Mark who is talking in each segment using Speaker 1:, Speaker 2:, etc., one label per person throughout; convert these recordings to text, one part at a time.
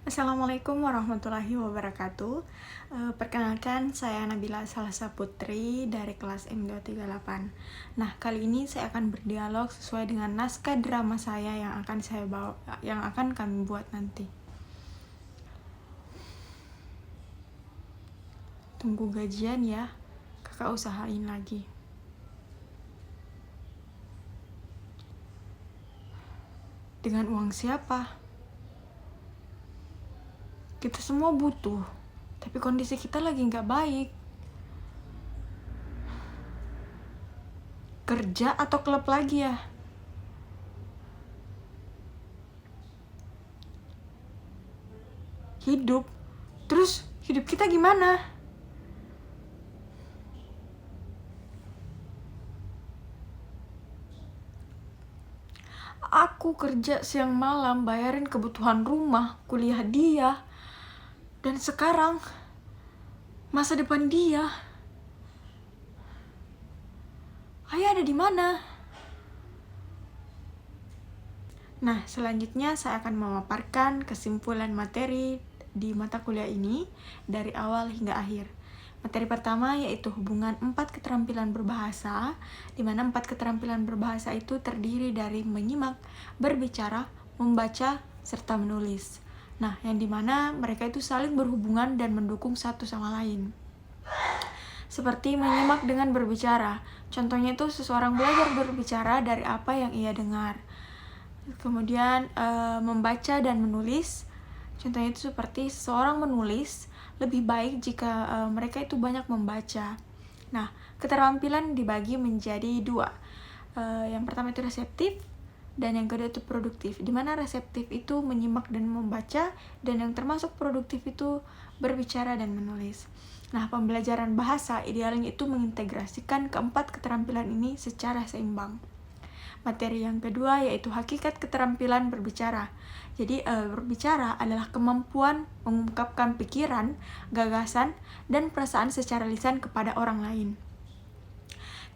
Speaker 1: Assalamualaikum warahmatullahi wabarakatuh. Perkenalkan, saya Nabila Salsa Putri dari kelas M238. Nah, kali ini saya akan berdialog sesuai dengan naskah drama saya yang akan kami buat nanti. Tunggu gajian ya, kakak usahain lagi. Dengan uang siapa? Kita semua butuh, tapi kondisi kita lagi nggak baik. Kerja atau klub lagi ya? Hidup? Terus hidup kita gimana? Aku kerja siang malam bayarin kebutuhan rumah, kuliah dia, dan sekarang masa depan dia. Ayah ada di mana? Nah, selanjutnya saya akan memaparkan kesimpulan materi di mata kuliah ini dari awal hingga akhir. Materi pertama yaitu hubungan 4 keterampilan berbahasa, di mana 4 keterampilan berbahasa itu terdiri dari menyimak, berbicara, membaca, serta menulis. Nah, yang dimana mereka itu saling berhubungan dan mendukung satu sama lain. Seperti menyimak dengan berbicara. Contohnya itu seseorang belajar berbicara dari apa yang ia dengar. Kemudian membaca dan menulis. Contohnya itu seperti seseorang menulis lebih baik jika mereka itu banyak membaca. Nah, keterampilan dibagi menjadi dua. Yang pertama itu reseptif dan yang kedua itu produktif. Di mana reseptif itu menyimak dan membaca, dan yang termasuk produktif itu berbicara dan menulis. Nah, pembelajaran bahasa idealnya itu mengintegrasikan keempat keterampilan ini secara seimbang. Materi yang kedua yaitu hakikat keterampilan berbicara. Jadi berbicara adalah kemampuan mengungkapkan pikiran, gagasan, dan perasaan secara lisan kepada orang lain.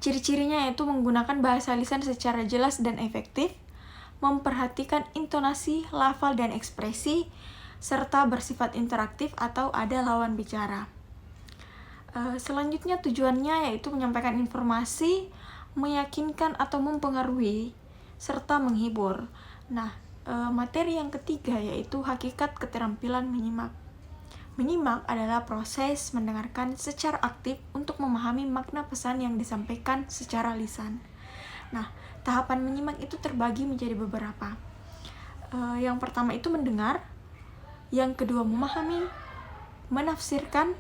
Speaker 1: Ciri-cirinya yaitu menggunakan bahasa lisan secara jelas dan efektif, memperhatikan intonasi, lafal, dan ekspresi, serta bersifat interaktif atau ada lawan bicara. Selanjutnya tujuannya yaitu menyampaikan informasi, meyakinkan atau mempengaruhi, serta menghibur. Nah, materi yang ketiga yaitu hakikat keterampilan menyimak. Menyimak adalah proses mendengarkan secara aktif untuk memahami makna pesan yang disampaikan secara lisan. Nah, tahapan menyimak itu terbagi menjadi beberapa. Yang pertama itu mendengar, yang kedua memahami, menafsirkan,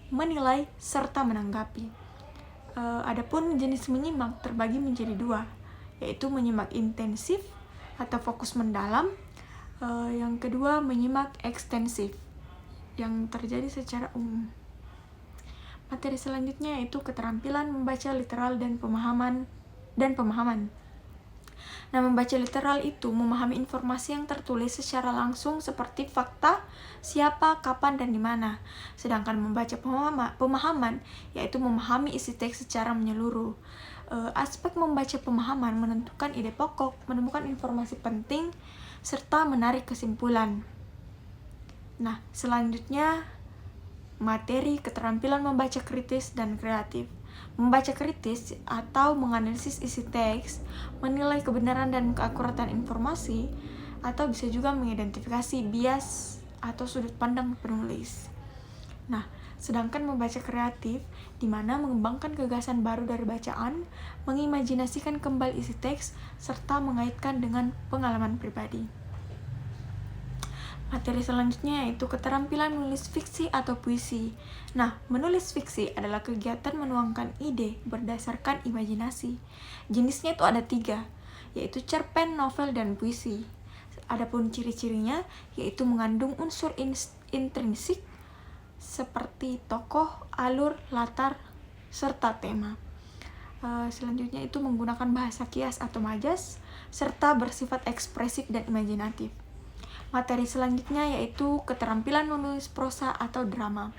Speaker 1: menilai, serta menanggapi. Adapun jenis menyimak terbagi menjadi dua, yaitu menyimak intensif atau fokus mendalam, yang kedua menyimak ekstensif yang terjadi secara umum. Materi selanjutnya yaitu keterampilan membaca literal dan pemahaman. Nah, membaca literal itu memahami informasi yang tertulis secara langsung seperti fakta, siapa, kapan, dan di mana. Sedangkan membaca pemahaman yaitu memahami isi teks secara menyeluruh. Aspek membaca pemahaman menentukan ide pokok, menemukan informasi penting, serta menarik kesimpulan. Nah, selanjutnya materi keterampilan membaca kritis dan kreatif. Membaca kritis atau menganalisis isi teks, menilai kebenaran dan keakuratan informasi, atau bisa juga mengidentifikasi bias atau sudut pandang penulis. Nah, sedangkan membaca kreatif, di mana mengembangkan gagasan baru dari bacaan, mengimajinasikan kembali isi teks, serta mengaitkan dengan pengalaman pribadi. Materi selanjutnya yaitu keterampilan menulis fiksi atau puisi. Nah, menulis fiksi adalah kegiatan menuangkan ide berdasarkan imajinasi. Jenisnya itu ada 3, yaitu cerpen, novel, dan puisi. Adapun ciri-cirinya yaitu mengandung unsur intrinsik seperti tokoh, alur, latar, serta tema. Selanjutnya itu menggunakan bahasa kias atau majas, serta bersifat ekspresif dan imajinatif. Materi selanjutnya yaitu keterampilan menulis prosa atau drama.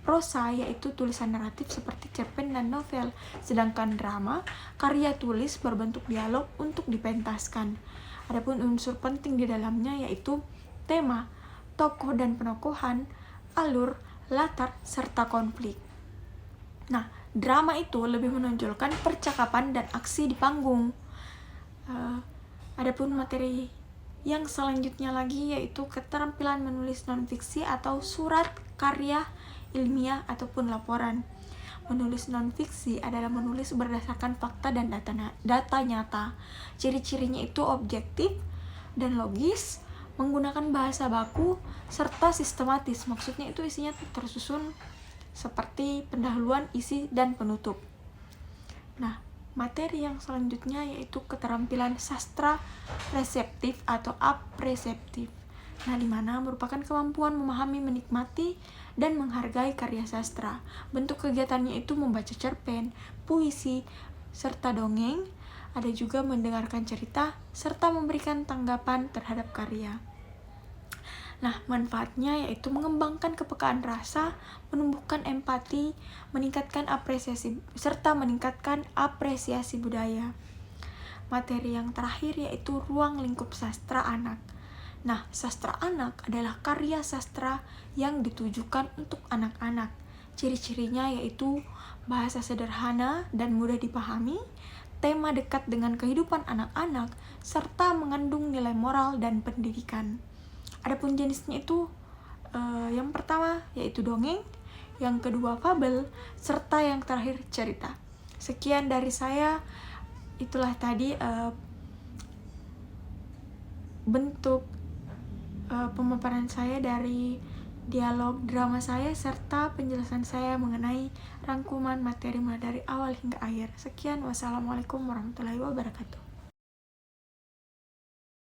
Speaker 1: Prosa yaitu tulisan naratif seperti cerpen dan novel, sedangkan drama karya tulis berbentuk dialog untuk dipentaskan. Adapun unsur penting di dalamnya yaitu tema, tokoh dan penokohan, alur, latar, serta konflik. Nah, drama itu lebih menonjolkan percakapan dan aksi di panggung. Adapun materi yang selanjutnya lagi yaitu keterampilan menulis non-fiksi atau surat, karya, ilmiah, ataupun laporan. Menulis non-fiksi adalah menulis berdasarkan fakta dan data nyata. Ciri-cirinya itu objektif dan logis, menggunakan bahasa baku, serta sistematis. Maksudnya itu isinya tersusun seperti pendahuluan, isi, dan penutup. Nah, materi yang selanjutnya yaitu keterampilan sastra reseptif atau apreseptif. Nah, di mana merupakan kemampuan memahami, menikmati, dan menghargai karya sastra. Bentuk kegiatannya itu membaca cerpen, puisi, serta dongeng. Ada juga mendengarkan cerita, serta memberikan tanggapan terhadap karya. Nah, manfaatnya yaitu mengembangkan kepekaan rasa, menumbuhkan empati, meningkatkan apresiasi, serta meningkatkan apresiasi budaya. Materi yang terakhir yaitu ruang lingkup sastra anak. Nah, sastra anak adalah karya sastra yang ditujukan untuk anak-anak. Ciri-cirinya yaitu bahasa sederhana dan mudah dipahami, tema dekat dengan kehidupan anak-anak, serta mengandung nilai moral dan pendidikan. Adapun jenisnya itu yang pertama yaitu dongeng, yang kedua fabel, serta yang terakhir cerita. Sekian dari saya, itulah tadi bentuk pemaparan saya dari dialog drama saya serta penjelasan saya mengenai rangkuman materi mulai dari awal hingga akhir. Sekian, wassalamualaikum warahmatullahi wabarakatuh.